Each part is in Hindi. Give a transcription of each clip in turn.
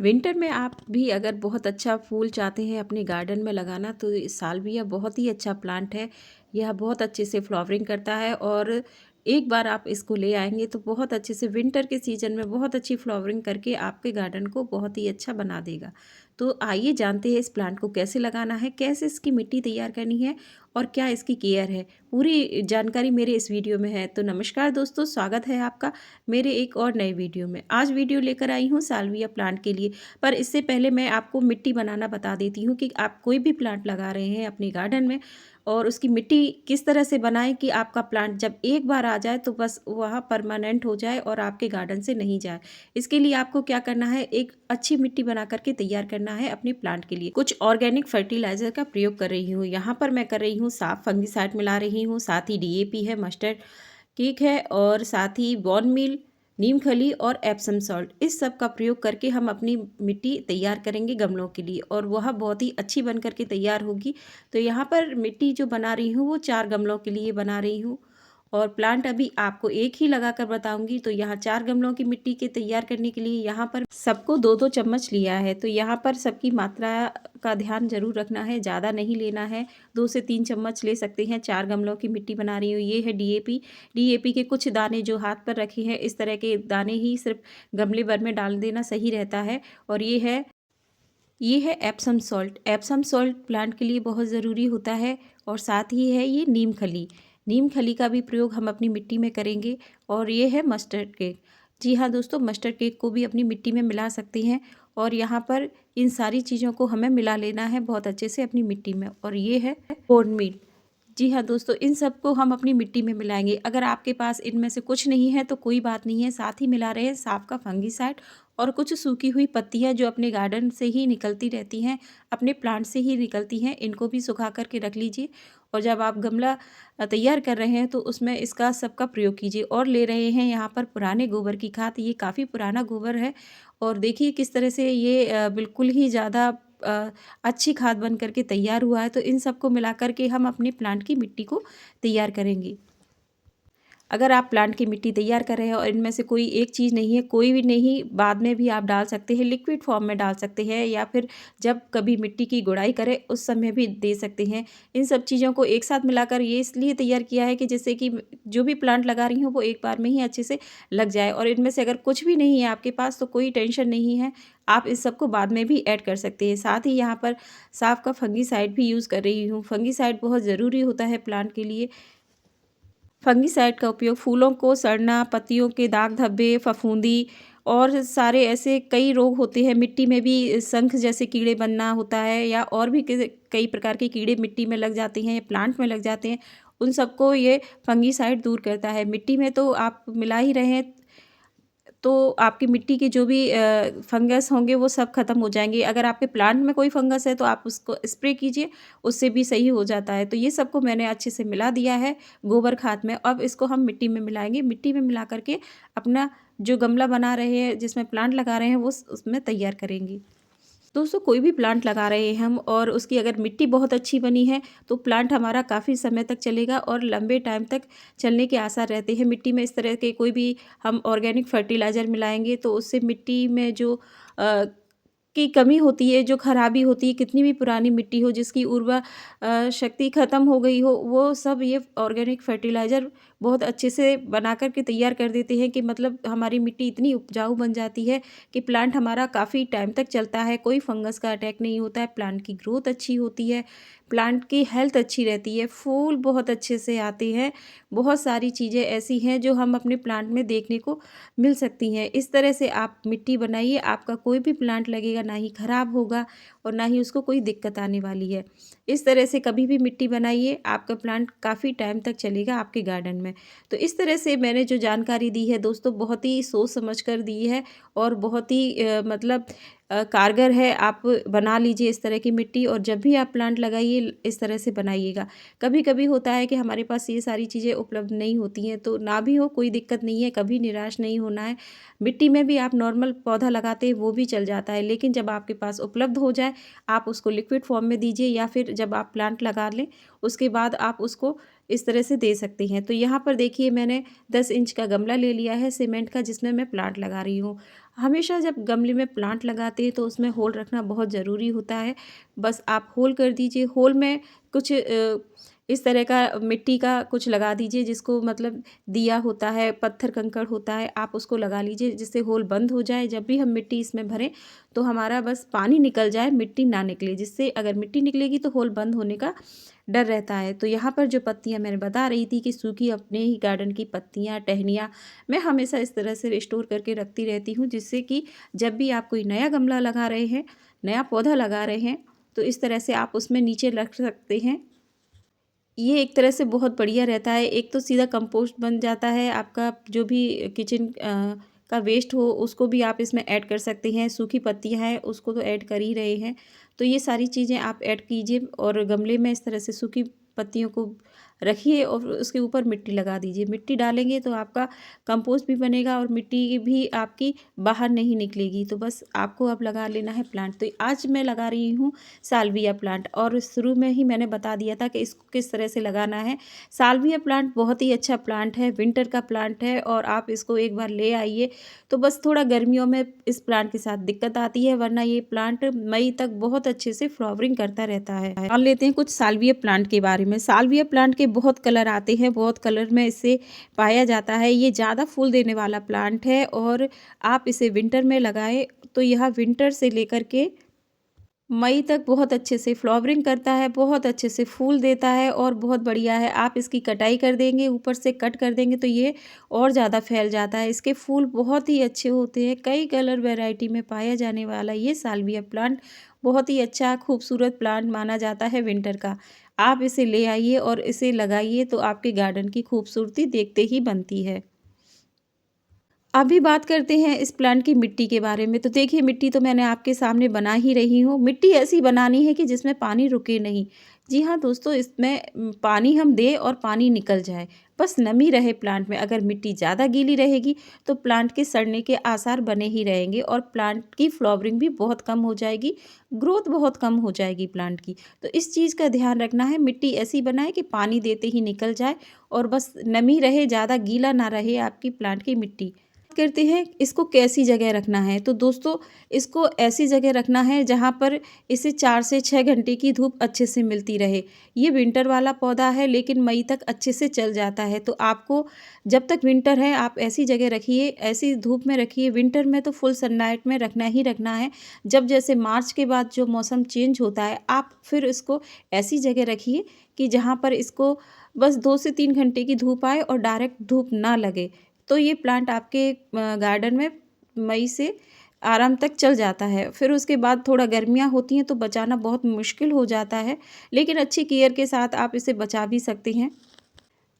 विंटर में आप भी अगर बहुत अच्छा फूल चाहते हैं अपने गार्डन में लगाना तो सालविया बहुत ही अच्छा प्लांट है। यह बहुत अच्छे से फ्लावरिंग करता है और एक बार आप इसको ले आएंगे तो बहुत अच्छे से विंटर के सीज़न में बहुत अच्छी फ्लावरिंग करके आपके गार्डन को बहुत ही अच्छा बना देगा। तो आइए जानते हैं इस प्लांट को कैसे लगाना है, कैसे इसकी मिट्टी तैयार करनी है और क्या इसकी केयर है। पूरी जानकारी मेरे इस वीडियो में है। तो नमस्कार दोस्तों, स्वागत है आपका मेरे एक और नए वीडियो में। आज वीडियो लेकर आई हूँ सालविया प्लांट के लिए। पर इससे पहले मैं आपको मिट्टी बनाना बता देती हूँ कि आप कोई भी प्लांट लगा रहे हैं अपने गार्डन में और उसकी मिट्टी किस तरह से बनाएं कि आपका प्लांट जब एक बार आ जाए तो बस वह परमानेंट हो जाए और आपके गार्डन से नहीं जाए। इसके लिए आपको क्या करना है, एक अच्छी मिट्टी बना करके तैयार करना है अपने प्लांट के लिए। कुछ ऑर्गेनिक फर्टिलाइजर का प्रयोग कर रही हूँ। यहाँ पर मैं कर रही हूँ साफ फंगिसाइड मिला रही हूँ, साथ ही डीएपी है, मस्टर्ड केक है और साथ ही बॉर्न मील, नीम खली और एप्सम सॉल्ट, इस सब का प्रयोग करके हम अपनी मिट्टी तैयार करेंगे गमलों के लिए और वह बहुत ही अच्छी बन करके तैयार होगी। तो यहाँ पर मिट्टी जो बना रही हूँ वो 4 गमलों के लिए बना रही हूँ और प्लांट अभी आपको एक ही लगा कर बताऊंगी। तो यहाँ 4 गमलों की मिट्टी के तैयार करने के लिए यहाँ पर सबको 2-2 चम्मच लिया है। तो यहाँ पर सबकी मात्रा का ध्यान जरूर रखना है, ज़्यादा नहीं लेना है। 2 से 3 चम्मच ले सकते हैं। 4 गमलों की मिट्टी बना रही हूँ। ये है डीएपी। डीएपी के कुछ दाने जो हाथ पर रखे हैं, इस तरह के दाने ही सिर्फ गमले भर में डाल देना सही रहता है। और ये है Epsom salt. Epsom salt plant के लिए बहुत ज़रूरी होता है। और साथ ही है ये नीम खली। नीम खली का भी प्रयोग हम अपनी मिट्टी में करेंगे। और ये है मस्टर्ड केक। जी हाँ दोस्तों, मस्टर्ड केक को भी अपनी मिट्टी में मिला सकते हैं। और यहाँ पर इन सारी चीज़ों को हमें मिला लेना है बहुत अच्छे से अपनी मिट्टी में। और ये है बोर्न मील। जी हाँ दोस्तों, इन सबको हम अपनी मिट्टी में मिलाएंगे। अगर आपके पास इनमें से कुछ नहीं है तो कोई बात नहीं है, साथ ही मिला रहे हैं साफ का फंगिसाइड और कुछ सूखी हुई पत्तियां जो अपने गार्डन से ही निकलती रहती हैं, अपने प्लांट से ही निकलती हैं, इनको भी सुखा करके रख लीजिए। और जब आप गमला तैयार कर रहे हैं तो उसमें इसका सबका प्रयोग कीजिए। और ले रहे हैं यहाँ पर पुराने गोबर की खाद। ये काफ़ी पुराना गोबर है और देखिए किस तरह से ये बिल्कुल ही ज़्यादा अच्छी खाद बन करके तैयार हुआ है। तो इन सबको मिला करके हम अपने प्लांट की मिट्टी को तैयार करेंगे। अगर आप प्लांट की मिट्टी तैयार कर रहे हैं और इनमें से कोई एक चीज़ नहीं है, कोई भी नहीं, बाद में भी आप डाल सकते हैं, लिक्विड फॉर्म में डाल सकते हैं या फिर जब कभी मिट्टी की गुड़ाई करें उस समय भी दे सकते हैं। इन सब चीज़ों को एक साथ मिलाकर ये इसलिए तैयार किया है कि जिससे कि जो भी प्लांट लगा रही हूँ वो एक बार में ही अच्छे से लग जाए। और इनमें से अगर कुछ भी नहीं है आपके पास तो कोई टेंशन नहीं है, आप इस सबको बाद में भी ऐड कर सकते हैं। साथ ही यहाँ पर साफ का फंगिसाइड भी यूज़ कर रही हूँ। फंगिसाइड बहुत ज़रूरी होता है प्लांट के लिए। फंगिसाइड का उपयोग फूलों को सड़ना, पत्तियों के दाग धब्बे, फफूंदी और सारे ऐसे कई रोग होते हैं। मिट्टी में भी शंख जैसे कीड़े बनना होता है या और भी कई प्रकार के कीड़े मिट्टी में लग जाते हैं, प्लांट में लग जाते हैं। उन सबको ये फंगिसाइड दूर करता है। मिट्टी में तो आप मिला ही रहे हैं तो आपकी मिट्टी के जो भी फंगस होंगे वो सब खत्म हो जाएँगे। अगर आपके प्लांट में कोई फंगस है तो आप उसको स्प्रे कीजिए, उससे भी सही हो जाता है। तो ये सबको मैंने अच्छे से मिला दिया है गोबर खाद में। अब इसको हम मिट्टी में मिलाएँगे। मिट्टी में मिला कर के अपना जो गमला बना रहे हैं, जिसमें प्लांट लगा रहे हैं, वो उसमें तैयार करेंगे। दोस्तों, कोई भी प्लांट लगा रहे हैं हम और उसकी अगर मिट्टी बहुत अच्छी बनी है तो प्लांट हमारा काफ़ी समय तक चलेगा और लंबे टाइम तक चलने के आसार रहते हैं। मिट्टी में इस तरह के कोई भी हम ऑर्गेनिक फर्टिलाइज़र मिलाएंगे तो उससे मिट्टी में जो की कमी होती है, जो खराबी होती है, कितनी भी पुरानी मिट्टी हो जिसकी उर्वरा शक्ति ख़त्म हो गई हो, वो सब ये ऑर्गेनिक फर्टिलाइज़र बहुत अच्छे से बना कर के तैयार कर देते हैं कि मतलब हमारी मिट्टी इतनी उपजाऊ बन जाती है कि प्लांट हमारा काफ़ी टाइम तक चलता है, कोई फंगस का अटैक नहीं होता है, प्लांट की ग्रोथ अच्छी होती है, प्लांट की हेल्थ अच्छी रहती है, फूल बहुत अच्छे से आते हैं। बहुत सारी चीज़ें ऐसी हैं जो हम अपने प्लांट में देखने को मिल सकती हैं। इस तरह से आप मिट्टी बनाइए, आपका कोई भी प्लांट लगेगा ना ही खराब होगा और ना ही उसको कोई दिक्कत आने वाली है। इस तरह से कभी भी मिट्टी बनाइए, आपका प्लांट काफ़ी टाइम तक चलेगा आपके गार्डन में। तो इस तरह से मैंने जो जानकारी दी है दोस्तों, बहुत ही सोच समझ कर दी है और बहुत ही मतलब कारगर है। आप बना लीजिए इस तरह की मिट्टी और जब भी आप प्लांट लगाइए इस तरह से बनाइएगा। कभी कभी होता है कि हमारे पास ये सारी चीज़ें उपलब्ध नहीं होती हैं, तो ना भी हो कोई दिक्कत नहीं है, कभी निराश नहीं होना है। मिट्टी में भी आप नॉर्मल पौधा लगाते हैं वो भी चल जाता है, लेकिन जब आपके पास उपलब्ध हो जाए आप उसको लिक्विड फॉर्म में दीजिए या फिर जब आप प्लांट लगा लें उसके बाद आप उसको इस तरह से दे सकती हैं। तो यहाँ पर देखिए मैंने 10 इंच का गमला ले लिया है सीमेंट का, जिसमें मैं प्लांट लगा रही हूँ। हमेशा जब गमले में प्लांट लगाते हैं तो उसमें होल रखना बहुत ज़रूरी होता है। बस आप होल कर दीजिए, होल में कुछ इस तरह का मिट्टी का कुछ लगा दीजिए, जिसको मतलब दिया होता है, पत्थर कंकड़ होता है, आप उसको लगा लीजिए जिससे होल बंद हो जाए। जब भी हम मिट्टी इसमें भरें तो हमारा बस पानी निकल जाए, मिट्टी ना निकले, जिससे अगर मिट्टी निकलेगी तो होल बंद होने का डर रहता है। तो यहाँ पर जो पत्तियाँ मैंने बता रही थी कि सूखी अपने ही गार्डन की पत्तियाँ, टहनियाँ मैं हमेशा इस तरह से स्टोर करके रखती रहती हूँ, जिससे कि जब भी आप कोई नया गमला लगा रहे हैं, नया पौधा लगा रहे हैं, तो इस तरह से आप उसमें नीचे रख सकते हैं। ये एक तरह से बहुत बढ़िया रहता है। एक तो सीधा कंपोस्ट बन जाता है, आपका जो भी किचन का वेस्ट हो उसको भी आप इसमें ऐड कर सकते हैं। सूखी पत्तियाँ हैं उसको तो ऐड कर ही रहे हैं, तो ये सारी चीज़ें आप ऐड कीजिए और गमले में इस तरह से सूखी पत्तियों को रखिए और उसके ऊपर मिट्टी लगा दीजिए। मिट्टी डालेंगे तो आपका कंपोस्ट भी बनेगा और मिट्टी भी आपकी बाहर नहीं निकलेगी। तो बस आपको अब लगा लेना है प्लांट। तो आज मैं लगा रही हूँ साल्विया प्लांट, और शुरू में ही मैंने बता दिया था कि इसको किस तरह से लगाना है। साल्विया प्लांट बहुत ही अच्छा प्लांट है, विंटर का प्लांट है, और आप इसको एक बार ले आइए। तो बस थोड़ा गर्मियों में इस प्लांट के साथ दिक्कत आती है, वरना ये प्लांट मई तक बहुत अच्छे से फ्लावरिंग करता रहता है। जान लेते हैं कुछ साल्विया प्लांट के बारे में। साल्विया प्लांट के बहुत कलर आते हैं, बहुत कलर में इसे पाया जाता है। ये ज़्यादा फूल देने वाला प्लांट है, और आप इसे विंटर में लगाएं तो यह विंटर से लेकर के मई तक बहुत अच्छे से फ्लावरिंग करता है, बहुत अच्छे से फूल देता है और बहुत बढ़िया है। आप इसकी कटाई कर देंगे, ऊपर से कट कर देंगे तो ये और ज़्यादा फैल जाता है। इसके फूल बहुत ही अच्छे होते हैं, कई कलर वैरायटी में पाया जाने वाला ये साल्विया प्लांट बहुत ही अच्छा खूबसूरत प्लांट माना जाता है विंटर का। आप इसे ले आइए और इसे लगाइए तो आपके गार्डन की खूबसूरती देखते ही बनती है। अभी बात करते हैं इस प्लांट की मिट्टी के बारे में। तो देखिए मिट्टी तो मैंने आपके सामने बना ही रही हूँ। मिट्टी ऐसी बनानी है कि जिसमें पानी रुके नहीं। जी हाँ दोस्तों, इसमें पानी हम दें और पानी निकल जाए, बस नमी रहे प्लांट में। अगर मिट्टी ज़्यादा गीली रहेगी तो प्लांट के सड़ने के आसार बने ही रहेंगे और प्लांट की फ्लावरिंग भी बहुत कम हो जाएगी, ग्रोथ बहुत कम हो जाएगी प्लांट की। तो इस चीज़ का ध्यान रखना है, मिट्टी ऐसी बनाए कि पानी देते ही निकल जाए और बस नमी रहे, ज़्यादा गीला ना रहे आपकी प्लांट की मिट्टी। करते हैं इसको कैसी जगह रखना है। तो दोस्तों, इसको ऐसी जगह रखना है जहाँ पर इसे 4 से 6 घंटे की धूप अच्छे से मिलती रहे। ये विंटर वाला पौधा है लेकिन मई तक अच्छे से चल जाता है। तो आपको जब तक विंटर है आप ऐसी जगह रखिए, ऐसी धूप में रखिए। विंटर में तो फुल सनलाइट में रखना ही रखना है। जब जैसे मार्च के बाद जो मौसम चेंज होता है, आप फिर इसको ऐसी जगह रखिए कि जहाँ पर इसको बस 2 से 3 घंटे की धूप आए और डायरेक्ट धूप ना लगे। तो ये प्लांट आपके गार्डन में मई से आराम तक चल जाता है। फिर उसके बाद थोड़ा गर्मियाँ होती हैं तो बचाना बहुत मुश्किल हो जाता है, लेकिन अच्छी केयर के साथ आप इसे बचा भी सकते हैं।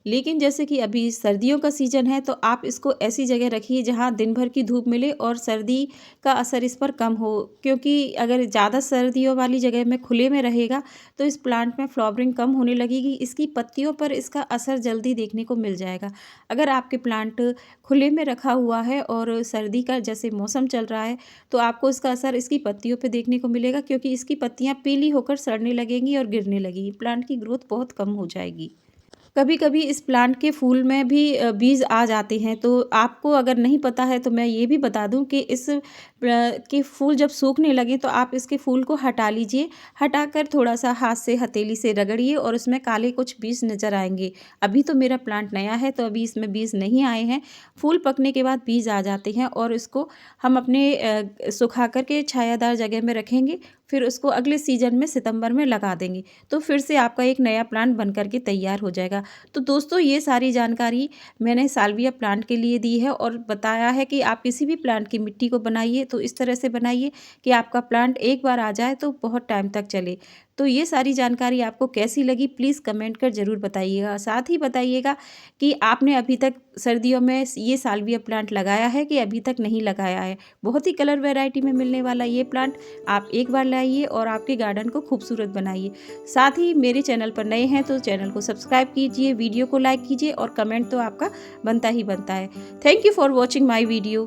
लेकिन जैसे कि अभी सर्दियों का सीज़न है तो आप इसको ऐसी जगह रखिए जहाँ दिन भर की धूप मिले और सर्दी का असर इस पर कम हो, क्योंकि अगर ज़्यादा सर्दियों वाली जगह में खुले में रहेगा तो इस प्लांट में फ्लावरिंग कम होने लगेगी, इसकी पत्तियों पर इसका असर जल्दी देखने को मिल जाएगा। अगर आपके प्लांट खुले में रखा हुआ है और सर्दी का जैसे मौसम चल रहा है तो आपको इसका असर इसकी पत्तियों पर देखने को मिलेगा, क्योंकि इसकी पत्तियाँ पीली होकर सड़ने लगेंगी और गिरने लगेंगी, प्लांट की ग्रोथ बहुत कम हो जाएगी। कभी कभी इस प्लांट के फूल में भी बीज आ जाते हैं। तो आपको अगर नहीं पता है तो मैं ये भी बता दूं कि इस के फूल जब सूखने लगे तो आप इसके फूल को हटा लीजिए। हटाकर थोड़ा सा हाथ से हथेली से रगड़िए और उसमें काले कुछ बीज नज़र आएंगे। अभी तो मेरा प्लांट नया है तो अभी इसमें बीज नहीं आए हैं। फूल पकने के बाद बीज आ जाते हैं और इसको हम अपने सुखा कर के छायादार जगह में रखेंगे। फिर उसको अगले सीजन में सितंबर में लगा देंगे तो फिर से आपका एक नया प्लांट बन कर के तैयार हो जाएगा। तो दोस्तों, ये सारी जानकारी मैंने साल्विया प्लांट के लिए दी है और बताया है कि आप किसी भी प्लांट की मिट्टी को बनाइए तो इस तरह से बनाइए कि आपका प्लांट एक बार आ जाए तो बहुत टाइम तक चले। तो ये सारी जानकारी आपको कैसी लगी प्लीज़ कमेंट कर ज़रूर बताइएगा। साथ ही बताइएगा कि आपने अभी तक सर्दियों में ये साल्विया प्लांट लगाया है कि अभी तक नहीं लगाया है। बहुत ही कलर वैरायटी में मिलने वाला ये प्लांट आप एक बार लाइए और आपके गार्डन को खूबसूरत बनाइए। साथ ही मेरे चैनल पर नए हैं तो चैनल को सब्सक्राइब कीजिए, वीडियो को लाइक कीजिए और कमेंट तो आपका बनता ही बनता है। Thank you for watching my video.